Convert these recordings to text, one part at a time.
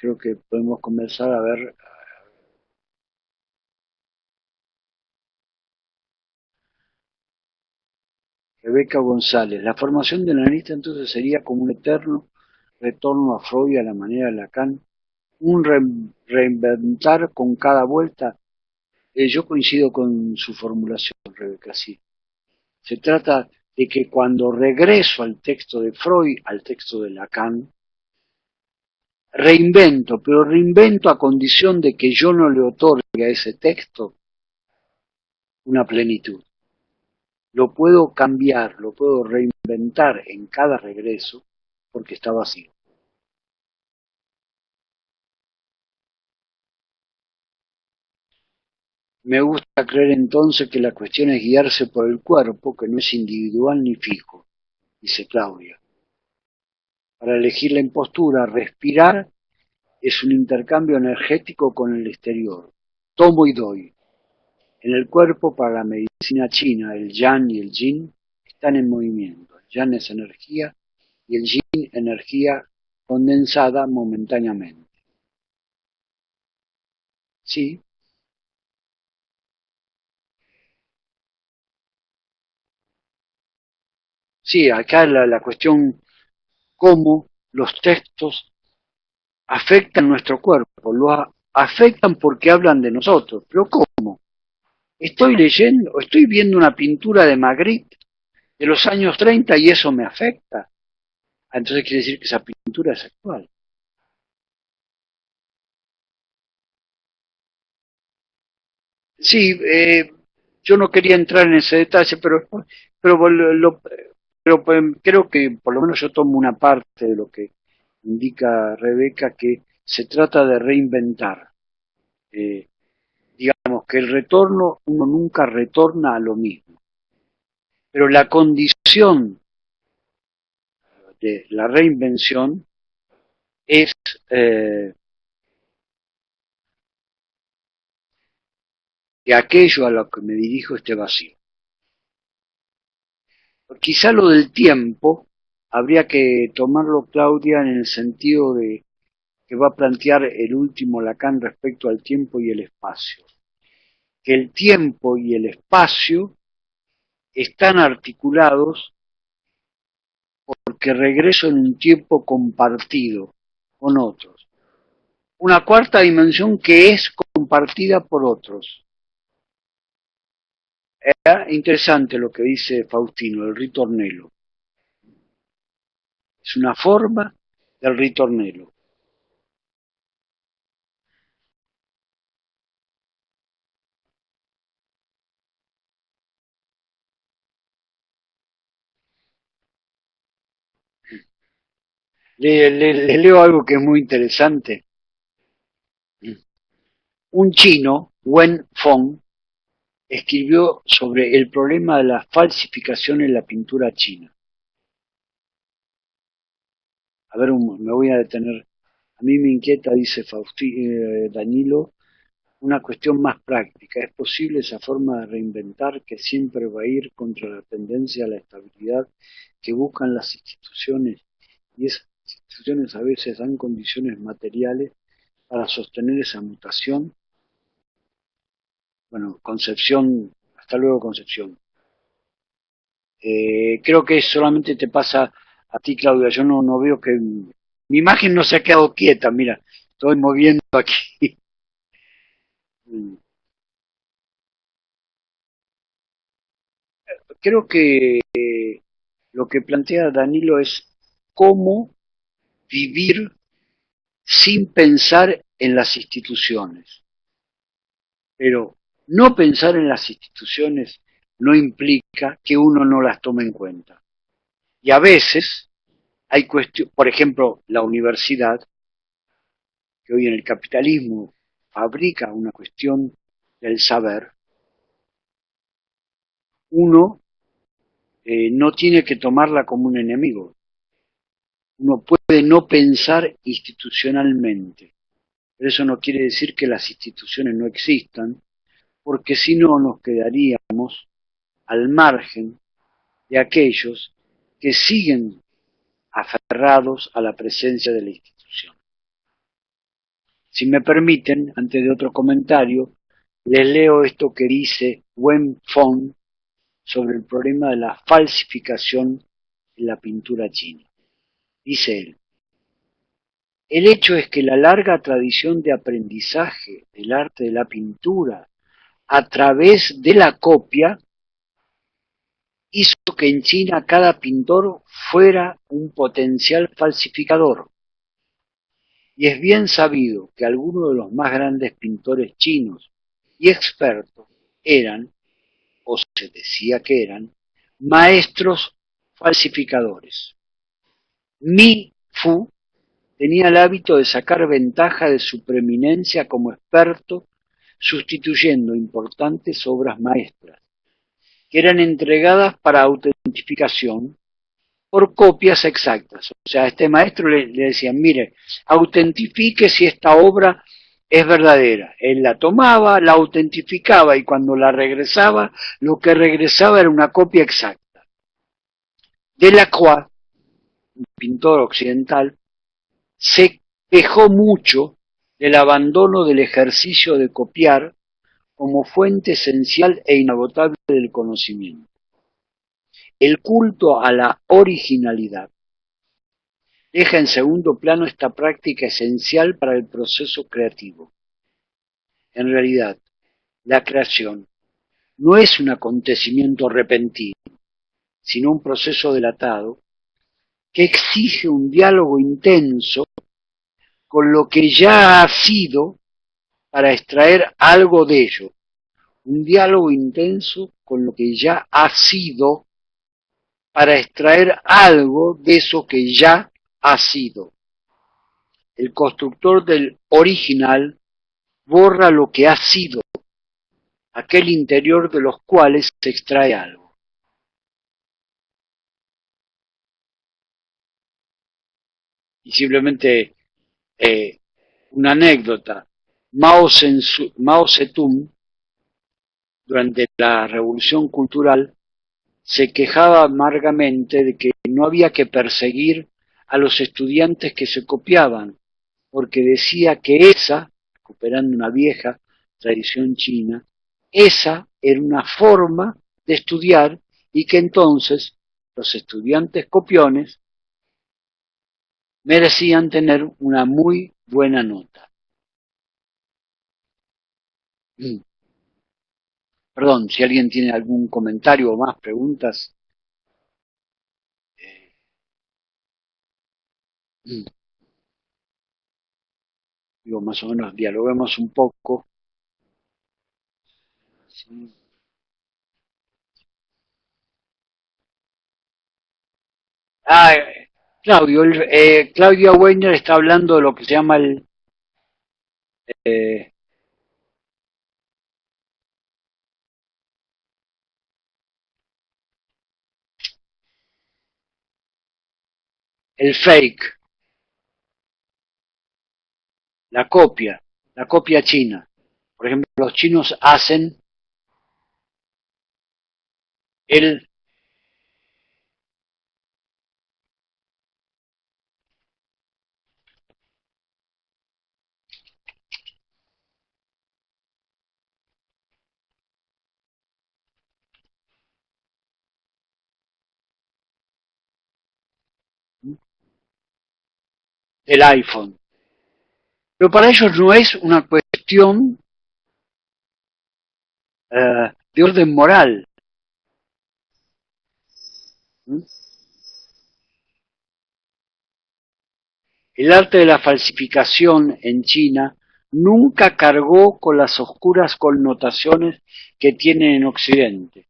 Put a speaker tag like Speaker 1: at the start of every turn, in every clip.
Speaker 1: creo que podemos comenzar a ver. Rebeca González. La formación del analista entonces sería como un eterno retorno a Freud a la manera de Lacan, un reinventar con cada vuelta. Yo coincido con su formulación, Rebeca, sí. Se trata de que cuando regreso al texto de Freud, al texto de Lacan, reinvento, pero reinvento a condición de que yo no le otorgue a ese texto una plenitud. Lo puedo cambiar, lo puedo reinventar en cada regreso porque está vacío. Me gusta creer entonces que la cuestión es guiarse por el cuerpo, que no es individual ni fijo, dice Claudia. Para elegir la impostura, respirar es un intercambio energético con el exterior. Tomo y doy. En el cuerpo, para la medicina china, el yang y el yin están en movimiento. El yang es energía y el yin energía condensada momentáneamente. Sí, sí, acá la cuestión cómo los textos afectan nuestro cuerpo, afectan porque hablan de nosotros, pero ¿cómo? Estoy leyendo, estoy viendo una pintura de Magritte de los años 30 y eso me afecta. Entonces quiere decir que esa pintura es actual. Sí, yo no quería entrar en ese detalle, pero, pero creo que por lo menos yo tomo una parte de lo que indica Rebeca, que se trata de reinventar. Eh, digamos que el retorno, uno nunca retorna a lo mismo, pero la condición de la reinvención es eh, que aquello a lo que me dirijo esté vacío. Quizá lo del tiempo habría que tomarlo, Claudia, en el sentido de que va a plantear el último Lacan respecto al tiempo y el espacio. Que el tiempo y el espacio están articulados porque regreso en un tiempo compartido con otros. Una cuarta dimensión que es compartida por otros. Es interesante lo que dice Faustino, el ritornelo. Es una forma del ritornelo. Le leo algo que es muy interesante. Un chino, Wen Feng, escribió sobre el problema de la falsificación en la pintura china. A ver, me voy a detener. A mí me inquieta, dice Danilo, una cuestión más práctica. ¿Es posible esa forma de reinventar que siempre va a ir contra la tendencia a la estabilidad que buscan las instituciones? Y esas instituciones a veces dan condiciones materiales para sostener esa mutación. Bueno, Concepción, hasta luego Concepción. Creo que solamente te pasa a ti, Claudia. Yo no veo que... Mi imagen no se ha quedado quieta, mira, estoy moviendo aquí. Creo que lo que plantea Danilo es cómo vivir sin pensar en las instituciones. Pero no pensar en las instituciones no implica que uno no las tome en cuenta. Y a veces hay cuestiones, por ejemplo, la universidad, que hoy en el capitalismo fabrica una cuestión del saber, uno no tiene que tomarla como un enemigo. Uno puede no pensar institucionalmente, pero eso no quiere decir que las instituciones no existan, porque si no nos quedaríamos al margen de aquellos que siguen aferrados a la presencia de la institución. Si me permiten, antes de otro comentario, les leo esto que dice Wen Fong sobre el problema de la falsificación en la pintura china. Dice él: el hecho es que la larga tradición de aprendizaje del arte de la pintura a través de la copia hizo que en China cada pintor fuera un potencial falsificador. Y es bien sabido que algunos de los más grandes pintores chinos y expertos eran, o se decía que eran, maestros falsificadores. Mi Fu tenía el hábito de sacar ventaja de su preeminencia como experto, sustituyendo importantes obras maestras, que eran entregadas para autentificación por copias exactas. O sea, a este maestro le decían, mire, autentifique si esta obra es verdadera. Él la tomaba, la autentificaba y cuando la regresaba, lo que regresaba era una copia exacta. Delacroix, un pintor occidental, se quejó mucho del abandono del ejercicio de copiar como fuente esencial e inagotable del conocimiento. El culto a la originalidad deja en segundo plano esta práctica esencial para el proceso creativo. En realidad, la creación no es un acontecimiento repentino, sino un proceso dilatado que exige un diálogo intenso con lo que ya ha sido para extraer algo de ello. Un diálogo intenso con lo que ya ha sido para extraer algo de eso que ya ha sido. El constructor del original borra lo que ha sido, aquel interior de los cuales se extrae algo. Y simplemente una anécdota, Mao Zedong, durante la Revolución Cultural, se quejaba amargamente de que no había que perseguir a los estudiantes que se copiaban, porque decía que esa, recuperando una vieja tradición china, esa era una forma de estudiar y que entonces los estudiantes copiones merecían tener una muy buena nota. Perdón, si alguien tiene algún comentario o más preguntas. Digo, más o menos dialoguemos un poco. Sí. Ah, Claudia Weiner está hablando de lo que se llama eh, el fake, la copia china. Por ejemplo, los chinos hacen el del iPhone. Pero para ellos no es una cuestión de orden moral. El arte de la falsificación en China nunca cargó con las oscuras connotaciones que tiene en Occidente.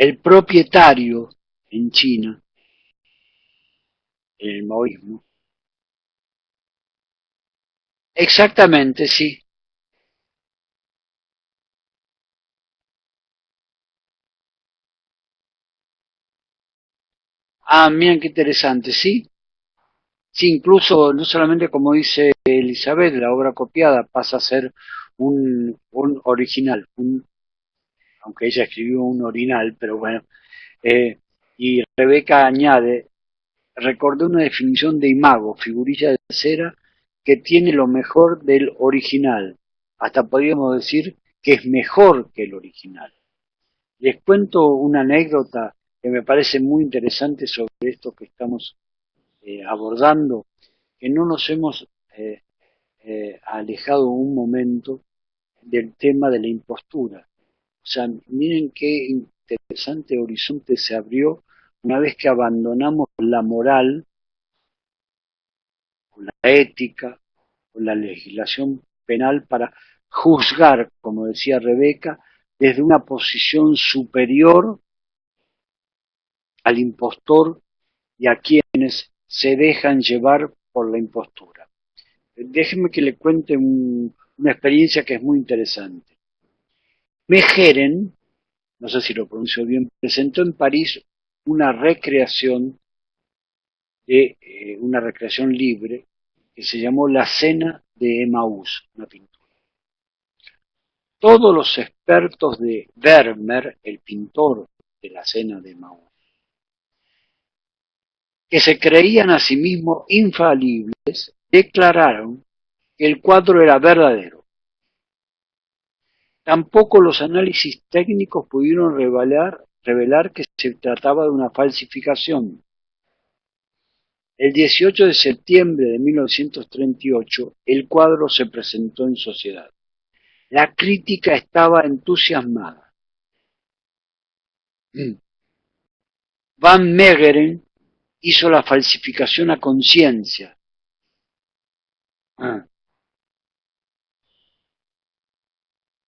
Speaker 1: El propietario en China, en el maoísmo, exactamente, sí. Ah, miren qué interesante, sí. Sí, incluso no solamente como dice Elizabeth, la obra copiada pasa a ser un original, aunque ella escribió un orinal, pero bueno, Y Rebeca añade, recordé una definición de imago, figurilla de cera, que tiene lo mejor del original. Hasta podríamos decir que es mejor que el original. Les cuento una anécdota que me parece muy interesante sobre esto que estamos abordando, que no nos hemos alejado un momento del tema de la impostura. O sea, miren qué interesante horizonte se abrió una vez que abandonamos la moral, o la ética, o la legislación penal para juzgar, como decía Rebeca, desde una posición superior al impostor y a quienes se dejan llevar por la impostura. Déjenme que le cuente una experiencia que es muy interesante. Mejeren, no sé si lo pronuncio bien, presentó en París una recreación una recreación libre que se llamó La Cena de Emaús, una pintura. Todos los expertos de Vermeer, el pintor de La Cena de Emaús, que se creían a sí mismos infalibles, declararon que el cuadro era verdadero. Tampoco los análisis técnicos pudieron revelar que se trataba de una falsificación. El 18 de septiembre de 1938, el cuadro se presentó en sociedad. La crítica estaba entusiasmada. Van Meegeren hizo la falsificación a conciencia.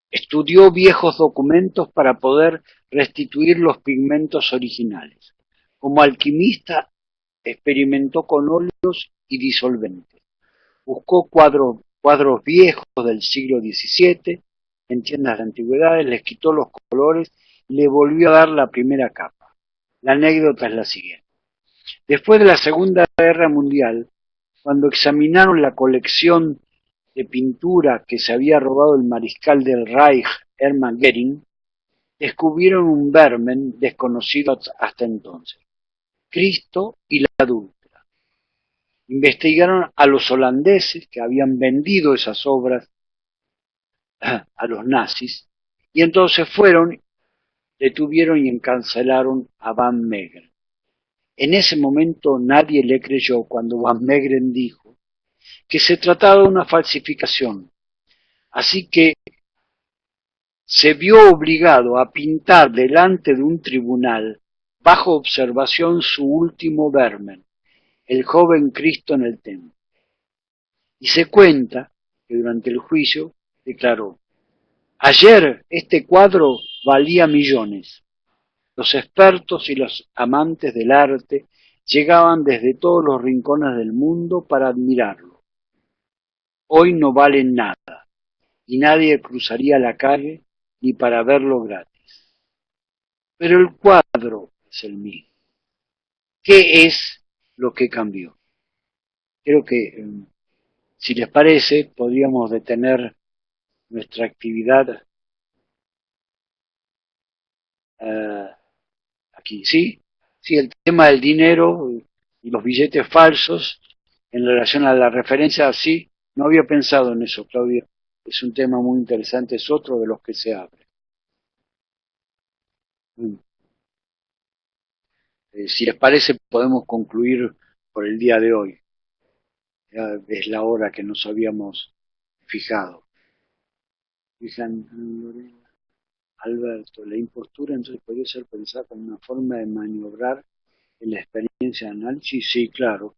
Speaker 1: Estudió viejos documentos para poder restituir los pigmentos originales. Como alquimista, experimentó con óleos y disolventes. Buscó cuadros viejos del siglo XVII en tiendas de antigüedades, les quitó los colores y le volvió a dar la primera capa. La anécdota es la siguiente. Después de la Segunda Guerra Mundial, cuando examinaron la colección de pintura que se había robado el mariscal del Reich, Hermann Goering, descubrieron un vermen desconocido hasta entonces, Cristo y la adúltera. Investigaron a los holandeses que habían vendido esas obras a los nazis y entonces fueron, detuvieron y encarcelaron a Van Meegeren. En ese momento nadie le creyó cuando Van Meegeren dijo que se trataba de una falsificación, así que se vio obligado a pintar delante de un tribunal bajo observación su último vermen, el joven Cristo en el templo. Y se cuenta que durante el juicio declaró, ayer este cuadro valía millones. Los expertos y los amantes del arte llegaban desde todos los rincones del mundo para admirarlo. Hoy no valen nada y nadie cruzaría la calle ni para verlo gratis. Pero el cuadro es el mismo. ¿Qué es lo que cambió? Creo que, si les parece, podríamos detener nuestra actividad aquí, ¿sí? Sí, el tema del dinero y los billetes falsos en relación a la referencia, sí, no había pensado en eso, Claudia. Es un tema muy interesante, es otro de los que se abre. Si les parece, podemos concluir por el día de hoy. Ya es la hora que nos habíamos fijado. Fijan, Lorena, Alberto, la impostura entonces podría ser pensada como una forma de maniobrar en la experiencia de análisis, sí, claro.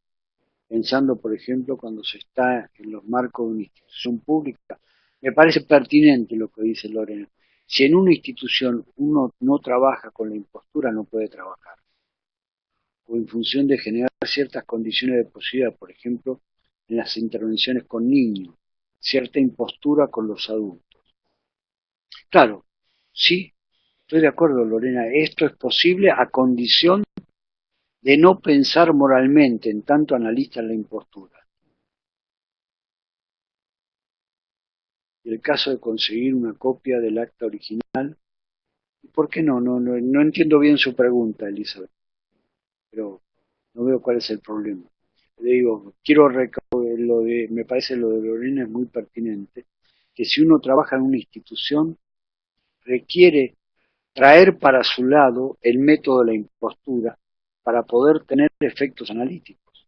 Speaker 1: Pensando, por ejemplo, cuando se está en los marcos de una institución pública. Me parece pertinente lo que dice Lorena. Si en una institución uno no trabaja con la impostura, no puede trabajar. O en función de generar ciertas condiciones de posibilidad, por ejemplo, en las intervenciones con niños, cierta impostura con los adultos. Claro, sí, estoy de acuerdo, Lorena, esto es posible a condición de no pensar moralmente, en tanto analista la impostura. En el caso de conseguir una copia del acta original, ¿Por qué no? No entiendo bien su pregunta, Elizabeth, pero no veo cuál es el problema. Le digo, me parece lo de Lorena es muy pertinente, que si uno trabaja en una institución, requiere traer para su lado el método de la impostura para poder tener efectos analíticos.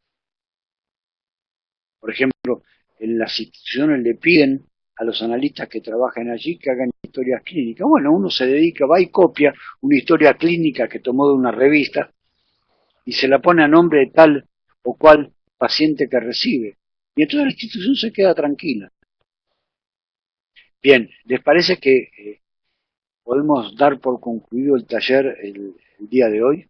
Speaker 1: Por ejemplo, en las instituciones le piden a los analistas que trabajan allí que hagan historias clínicas. Bueno, uno se dedica, va y copia una historia clínica que tomó de una revista y se la pone a nombre de tal o cual paciente que recibe. Y entonces la institución se queda tranquila. Bien, ¿les parece que podemos dar por concluido el taller el día de hoy?